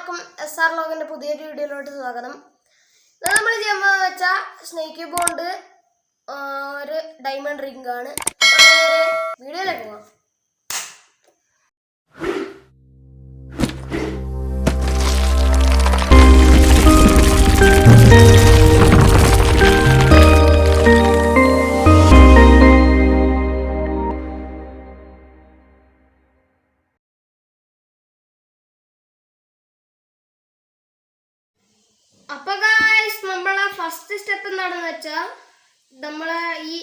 എല്ലാവർക്കും SR ലോഗിന്റെ പുതിയൊരു വീഡിയോയിലോട്ട് സ്വാഗതം. ഇത് നമ്മൾ ചെയ്യുമ്പോൾ വെച്ചാൽ സ്നേക്ക് ക്യൂബ് കൊണ്ട് ഒരു ഡയമണ്ട് റിംഗ് ആണ്. വീഡിയോയിലേക്ക് പോകാം. അപ്പോൾ ഗായ്സ്, നമ്മളെ ഫസ്റ്റ് സ്റ്റെപ്പ് എന്താണെന്ന് വെച്ചാൽ നമ്മളെ ഈ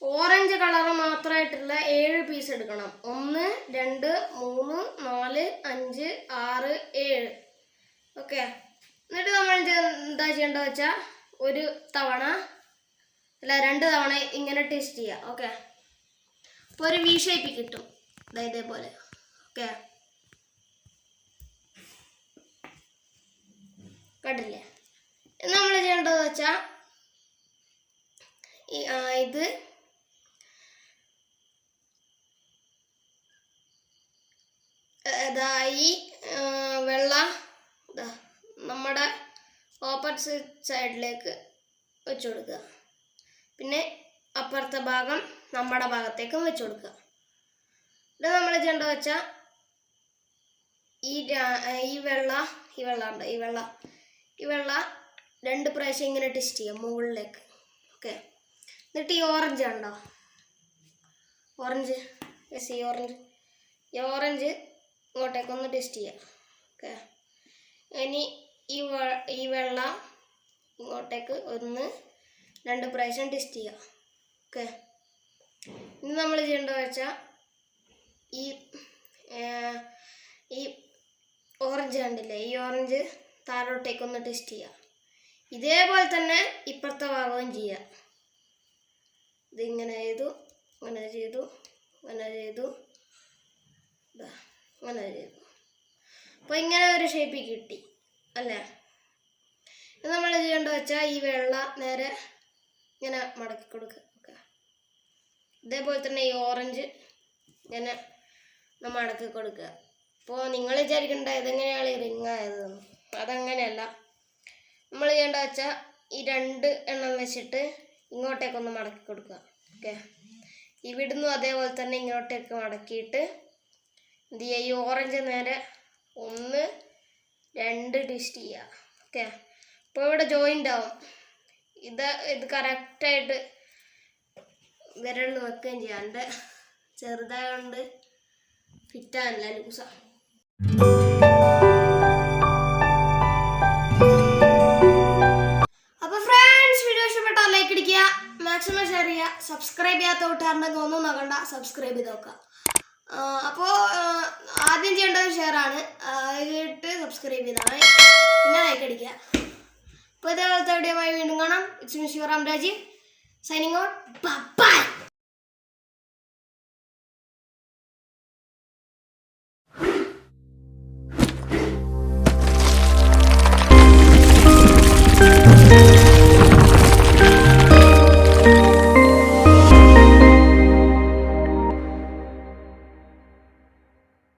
ഓറഞ്ച് കളർ മാത്രമായിട്ടുള്ള 7 പീസ് എടുക്കണം. 1 2 3 4 5 6 7. ഓക്കെ, എന്നിട്ട് നമ്മൾ എന്താ ചെയ്യേണ്ടത് വെച്ചാൽ ഒരു തവണ അല്ല 2 തവണ ഇങ്ങനെ ടെസ്റ്റ് ചെയ്യുക. ഓക്കെ, അപ്പോൾ ഒരു വി ഷേപ്പ് കിട്ടും ഇതേപോലെ. ഓക്കെ, കണ്ടില്ലേ? നമ്മൾ ചെയ്യേണ്ടത് വെച്ചാൽ ഇത് ഈ വെള്ള നമ്മുടെ ഓപ്പോസിറ്റ് സൈഡിലേക്ക് വെച്ച് കൊടുക്കുക. പിന്നെ അപ്പുറത്തെ ഭാഗം നമ്മുടെ ഭാഗത്തേക്കും വെച്ച് കൊടുക്കുക. ഇത് നമ്മൾ ചെയ്യേണ്ടത് വെച്ചാൽ ഈ വെള്ള 2 പ്രാവശ്യം ഇങ്ങനെ ടെസ്റ്റ് ചെയ്യാം മുകളിലേക്ക്. ഓക്കെ, എന്നിട്ട് ഈ ഓറഞ്ച് ഉണ്ടോ, ഓറഞ്ച് ഇങ്ങോട്ടേക്കൊന്ന് ടെസ്റ്റ് ചെയ്യാം. ഓക്കെ, ഇനി ഈ വെള്ള ഇങ്ങോട്ടേക്ക് 1 2 പ്രാവശ്യം ടെസ്റ്റ് ചെയ്യാം. ഓക്കെ, ഇനി നമ്മൾ ചെയ്യേണ്ടത് വെച്ചാൽ ഈ ഓറഞ്ച് കണ്ടില്ലേ, ഈ ഓറഞ്ച് താഴോട്ടേക്കൊന്ന് ടെസ്റ്റ് ചെയ്യാം. ഇതേപോലെ തന്നെ ഇപ്പുറത്തെ ഭാഗവും ചെയ്യാം. ഇതിങ്ങനെ ചെയ്തു, അങ്ങനെ ചെയ്തു, അങ്ങനെ ചെയ്തു, അങ്ങനെ ചെയ്തു. അപ്പോൾ ഇങ്ങനെ ഒരു ഷേപ്പ് കിട്ടി അല്ലേ? ഇത് നമ്മൾ ചെയ്യേണ്ടത് വെച്ചാൽ ഈ വെള്ള നേരെ ഇങ്ങനെ മടക്കി കൊടുക്കുക. ഓക്കെ, ഇതേപോലെ തന്നെ ഈ ഓറഞ്ച് ഇങ്ങനെ മടക്കി കൊടുക്കുക. അപ്പോൾ നിങ്ങൾ വിചാരിക്കേണ്ട ഇതെങ്ങനെയാണ് ഈ റിങ് ആയതെന്ന്. അതങ്ങനെയല്ല. നമ്മൾ ചെയ്യേണ്ടത് വെച്ചാൽ ഈ 2 എണ്ണം വെച്ചിട്ട് ഇങ്ങോട്ടേക്കൊന്ന് മടക്കി കൊടുക്കുക. ഓക്കെ, ഇവിടുന്ന് അതേപോലെ തന്നെ ഇങ്ങോട്ടേക്ക് മടക്കിയിട്ട് എന്ത് ചെയ്യുക, ഈ ഓറഞ്ച് നേരെ 1 2 ടെസ്റ്റ് ചെയ്യുക. ഓക്കെ, അപ്പോൾ ഇവിടെ ജോയിൻ്റ് ആവും. ഇത് കറക്റ്റായിട്ട് വിരലിൽ വെക്കുകയും ചെയ്യാം. എൻ്റെ ചെറുതായതുകൊണ്ട് ഫിറ്റാണല്ല, ലൂസാണ്. മാക്സിമം ഷെയർ ചെയ്യുക. സബ്സ്ക്രൈബ് ചെയ്യാത്ത കൂട്ടുകാരുണ്ടെങ്കിൽ ഒന്നും നോക്കണ്ട, സബ്സ്ക്രൈബ് ചെയ്ത് നോക്കുക. അപ്പോൾ ആദ്യം ചെയ്യേണ്ടത് ഷെയറാണ്, അതിട്ട് സബ്സ്ക്രൈബ് ചെയ്താണ്, പിന്നെ ലൈക്ക് അടിക്കുക. അപ്പോൾ ഇതേപോലത്തെ വീഡിയോയുമായി വീണ്ടും കാണാം. It's me Sivaram Rajeev, signing out. By.